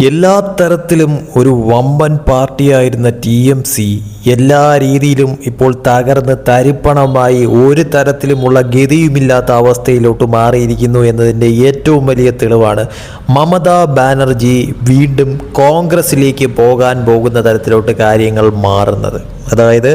എല്ലാ തരത്തിലും ഒരു വമ്പൻ പാർട്ടിയായിരുന്ന TMC എല്ലാ രീതിയിലും ഇപ്പോൾ തകർന്ന് തരിപ്പണമായി ഒരു തരത്തിലുമുള്ള ഗതിയുമില്ലാത്ത അവസ്ഥയിലോട്ട് മാറിയിരിക്കുന്നു എന്നതിൻ്റെ ഏറ്റവും വലിയ തെളിവാണ് മമതാ ബാനർജി വീണ്ടും കോൺഗ്രസിലേക്ക് പോകാൻ പോകുന്ന തരത്തിലോട്ട് കാര്യങ്ങൾ മാറുന്നത്. അതായത്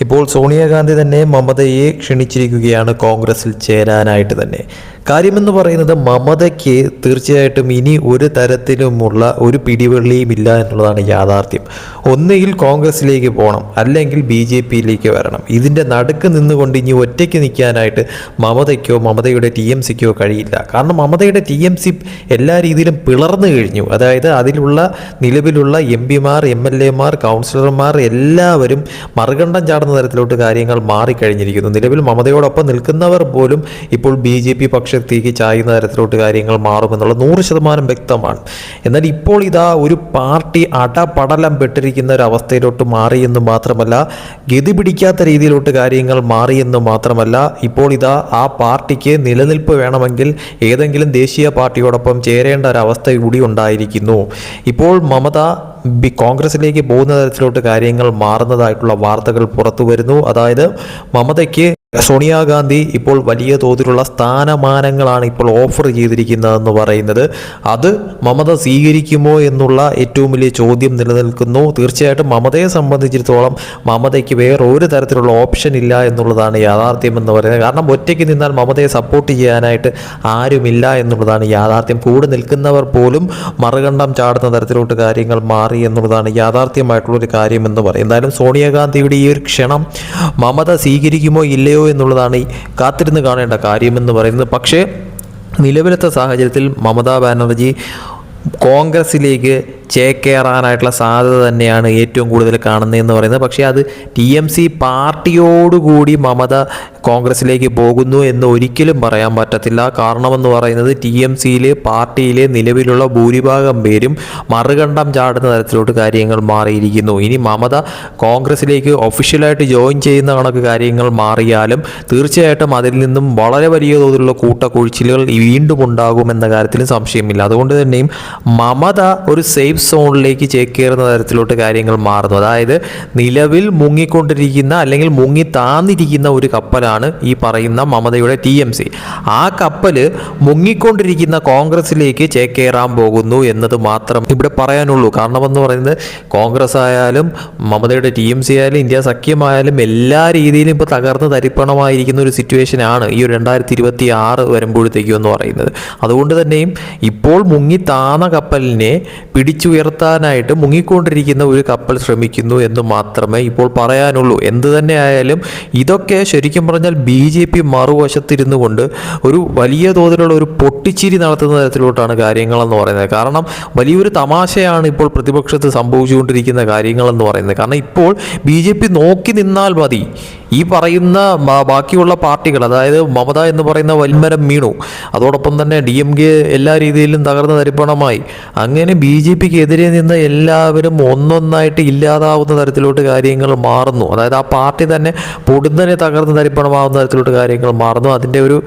ഇപ്പോൾ സോണിയാഗാന്ധി തന്നെ മമതയെ ക്ഷണിച്ചിരിക്കുകയാണ് കോൺഗ്രസിൽ ചേരാനായിട്ട് തന്നെ. കാര്യമെന്ന് പറയുന്നത് മമതയ്ക്ക് തീർച്ചയായിട്ടും ഇനി ഒരു തരത്തിലുമുള്ള ഒരു പിടിവള്ളിയും ഇല്ല എന്നുള്ളതാണ് യാഥാർത്ഥ്യം. ഒന്നുകിൽ കോൺഗ്രസിലേക്ക് പോകണം, അല്ലെങ്കിൽ BJPയിലേക്ക് വരണം. ഇതിൻ്റെ നടുക്ക് നിന്നുകൊണ്ട് ഇനി ഒറ്റയ്ക്ക് നിൽക്കാനായിട്ട് മമതയ്ക്കോ മമതയുടെ TMCക്കോ കഴിയില്ല. കാരണം മമതയുടെ TMC എല്ലാ രീതിയിലും പിളർന്നു കഴിഞ്ഞു. അതായത് അതിലുള്ള നിലവിലുള്ള MP-മാർ MLA-മാർ കൗൺസിലർമാർ എല്ലാവരും മറുകണ്ഠം ചാടുന്ന തരത്തിലോട്ട് കാര്യങ്ങൾ മാറിക്കഴിഞ്ഞിരിക്കുന്നു. നിലവിൽ മമതയോടൊപ്പം നിൽക്കുന്നവർ പോലും ഇപ്പോൾ BJP പക്ഷത്തേക്ക് ചായുന്ന തരത്തിലോട്ട് കാര്യങ്ങൾ മാറുമെന്നുള്ള 100% വ്യക്തമാണ്. എന്നാൽ ഇപ്പോൾ ഇതാ ഒരു പാർട്ടി അടപടലം പെട്ടിരിക്കുന്ന ഒരു അവസ്ഥയിലോട്ട് മാറിയെന്ന് മാത്രമല്ല, ഗതി പിടിക്കാത്ത രീതിയിലോട്ട് കാര്യങ്ങൾ മാറിയെന്ന് മാത്രമല്ല, ഇപ്പോൾ ഇതാ ആ പാർട്ടിക്ക് നിലനിൽപ്പ് വേണമെങ്കിൽ ഏതെങ്കിലും ദേശീയ പാർട്ടിയോടൊപ്പം ചേരേണ്ട ഒരവസ്ഥ കൂടി ഉണ്ടായിരിക്കുന്നു. ഇപ്പോൾ മമത കോൺഗ്രസിലേക്ക് പോകുന്ന തരത്തിലോട്ട് കാര്യങ്ങൾ മാറുന്നതായിട്ടുള്ള വാർത്തകൾ പുറത്തു വരുന്നു. അതായത് മമതയ്ക്ക് സോണിയാഗാന്ധി ഇപ്പോൾ വലിയ തോതിലുള്ള സ്ഥാനമാനങ്ങളാണ് ഇപ്പോൾ ഓഫർ ചെയ്തിരിക്കുന്നതെന്ന് പറയുന്നത്. അത് മമത സ്വീകരിക്കുമോ എന്നുള്ള ഏറ്റവും വലിയ ചോദ്യം നിലനിൽക്കുന്നു. തീർച്ചയായിട്ടും മമതയെ സംബന്ധിച്ചിടത്തോളം മമതയ്ക്ക് വേറെ ഒരു തരത്തിലുള്ള ഓപ്ഷൻ ഇല്ല എന്നുള്ളതാണ് യാഥാർത്ഥ്യം എന്ന് പറയുന്നത്. കാരണം ഒറ്റയ്ക്ക് നിന്നാൽ മമതയെ സപ്പോർട്ട് ചെയ്യാനായിട്ട് ആരുമില്ല എന്നുള്ളതാണ് യാഥാർത്ഥ്യം. കൂടെ നിൽക്കുന്നവർ പോലും മറുകണ്ഠം ചാടുന്ന തരത്തിലോട്ട് കാര്യങ്ങൾ മാറി എന്നുള്ളതാണ് യാഥാർത്ഥ്യമായിട്ടുള്ളൊരു കാര്യം എന്ന് പറയും. എന്തായാലും സോണിയാഗാന്ധിയുടെ ഈ ഒരു ക്ഷണം മമത സ്വീകരിക്കുമോ ഇല്ലയോ എന്നുള്ളതാണ് കാത്തിരുന്ന് കാണേണ്ട കാര്യമെന്ന് പറയുന്നത്. പക്ഷേ നിലവിലത്തെ സാഹചര്യത്തിൽ മമതാ ബാനർജി കോൺഗ്രസിലേക്ക് ചേക്കേറാനായിട്ടുള്ള സാധ്യത തന്നെയാണ് ഏറ്റവും കൂടുതൽ കാണുന്നതെന്ന് പറയുന്നത്. പക്ഷേ അത് TMC പാർട്ടിയോടുകൂടി മമത കോൺഗ്രസിലേക്ക് പോകുന്നു എന്ന് ഒരിക്കലും പറയാൻ പറ്റത്തില്ല. കാരണമെന്ന് പറയുന്നത് TMCയിലെ പാർട്ടിയിലെ നിലവിലുള്ള ഭൂരിഭാഗം പേരും മറുകണ്ഠം ചാടുന്ന തരത്തിലോട്ട് കാര്യങ്ങൾ മാറിയിരിക്കുന്നു. ഇനി മമത കോൺഗ്രസിലേക്ക് ഒഫീഷ്യലായിട്ട് ജോയിൻ ചെയ്യുന്ന കണക്ക് കാര്യങ്ങൾ മാറിയാലും തീർച്ചയായിട്ടും അതിൽ നിന്നും വളരെ വലിയ തോതിലുള്ള കൂട്ടക്കൊഴിച്ചിലുകൾ വീണ്ടും ഉണ്ടാകുമെന്ന കാര്യത്തിലും സംശയമില്ല. അതുകൊണ്ട് തന്നെയും മമത ഒരു സേഫ് സോണിലേക്ക് ചേക്കേറുന്ന തരത്തിലോട്ട് കാര്യങ്ങൾ മാറുന്നു. അതായത് നിലവിൽ മുങ്ങിക്കൊണ്ടിരിക്കുന്ന അല്ലെങ്കിൽ മുങ്ങി താന്നിരിക്കുന്ന ഒരു കപ്പലാണ് ഈ പറയുന്ന മമതയുടെ TMC. ആ കപ്പല് മുങ്ങിക്കൊണ്ടിരിക്കുന്ന കോൺഗ്രസിലേക്ക് ചേക്കേറാൻ പോകുന്നു എന്നത് മാത്രം ഇവിടെ പറയാനുള്ളൂ. കാരണമെന്ന് പറയുന്നത് കോൺഗ്രസ് ആയാലും മമതയുടെ TMC ആയാലും ഇന്ത്യ സഖ്യമായാലും എല്ലാ രീതിയിലും ഇപ്പോൾ തകർന്ന് തരിപ്പണമായിരിക്കുന്ന ഒരു സിറ്റുവേഷനാണ് ഈ ഒരു 2026 വരുമ്പോഴത്തേക്കും എന്ന് പറയുന്നത്. അതുകൊണ്ട് തന്നെയും ഇപ്പോൾ മുങ്ങി താന്ന കപ്പലിനെ പിടിച്ചുയർത്താനായിട്ട് മുങ്ങിക്കൊണ്ടിരിക്കുന്ന ഒരു കപ്പൽ ശ്രമിക്കുന്നു എന്ന് മാത്രമേ ഇപ്പോൾ പറയാനുള്ളൂ. എന്ത് തന്നെ ആയാലും ഇതൊക്കെ ശരിക്കും പറഞ്ഞാൽ BJP മറുവശത്തിരുന്നു കൊണ്ട് ഒരു വലിയ തോതിലുള്ള ഒരു പൊട്ടിച്ചിരി നടത്തുന്ന തരത്തിലോട്ടാണ് കാര്യങ്ങളെന്ന് പറയുന്നത്. കാരണം വലിയൊരു തമാശയാണ് ഇപ്പോൾ പ്രതിപക്ഷത്ത് സംഭവിച്ചുകൊണ്ടിരിക്കുന്ന കാര്യങ്ങളെന്ന് പറയുന്നത്. കാരണം ഇപ്പോൾ BJP നോക്കി നിന്നാൽ മതി ഈ പറയുന്ന ബാക്കിയുള്ള പാർട്ടികൾ, അതായത് മമത എന്ന് പറയുന്ന വൻമരം വീണു, അതോടൊപ്പം തന്നെ DMK എല്ലാ രീതിയിലും തകർന്ന തരിപ്പണമായി. അങ്ങനെ BJPക്ക് എതിരെ നിന്ന് എല്ലാവരും ഒന്നൊന്നായിട്ട് ഇല്ലാതാവുന്ന തരത്തിലോട്ട് കാര്യങ്ങൾ മാറുന്നു. അതായത് ആ പാർട്ടി തന്നെ പൊടുന്നനെ തകർന്ന് തരിപ്പണമാവുന്ന തരത്തിലോട്ട് കാര്യങ്ങൾ മാറുന്നു. അതിൻ്റെ ഒരു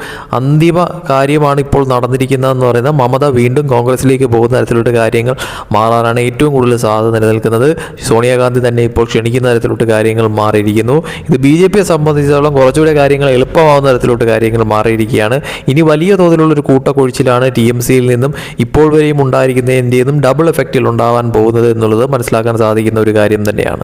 അന്തിമ കാര്യമാണ് ഇപ്പോൾ നടന്നിരിക്കുന്നതെന്ന് പറയുന്നത്. മമത വീണ്ടും കോൺഗ്രസിലേക്ക് പോകുന്ന തരത്തിലോട്ട് കാര്യങ്ങൾ മാറാനാണ് ഏറ്റവും കൂടുതൽ സാധ്യത നിലനിൽക്കുന്നത്. സോണിയാഗാന്ധി തന്നെ ഇപ്പോൾ ക്ഷണിക്കുന്ന തരത്തിലോട്ട് കാര്യങ്ങൾ മാറിയിരിക്കുന്നു. ഇത് BJPയെ സംബന്ധിച്ചിടത്തോളം കുറച്ചുകൂടെ കാര്യങ്ങൾ എളുപ്പമാവുന്ന തരത്തിലോട്ട് കാര്യങ്ങൾ മാറിയിരിക്കുകയാണ്. ഇനി വലിയ തോതിലുള്ള ഒരു കൂട്ടക്കൊഴിച്ചിലാണ് TMCയിൽ നിന്നും ഇപ്പോൾ വരെയും ഉണ്ടായിരിക്കുന്നതിൻ്റെയും ഡബിൾ എഫക്റ്റിൽ ഉണ്ടാവാൻ പോകുന്നത് എന്നുള്ളത് മനസ്സിലാക്കാൻ സാധിക്കുന്ന ഒരു കാര്യം തന്നെയാണ്.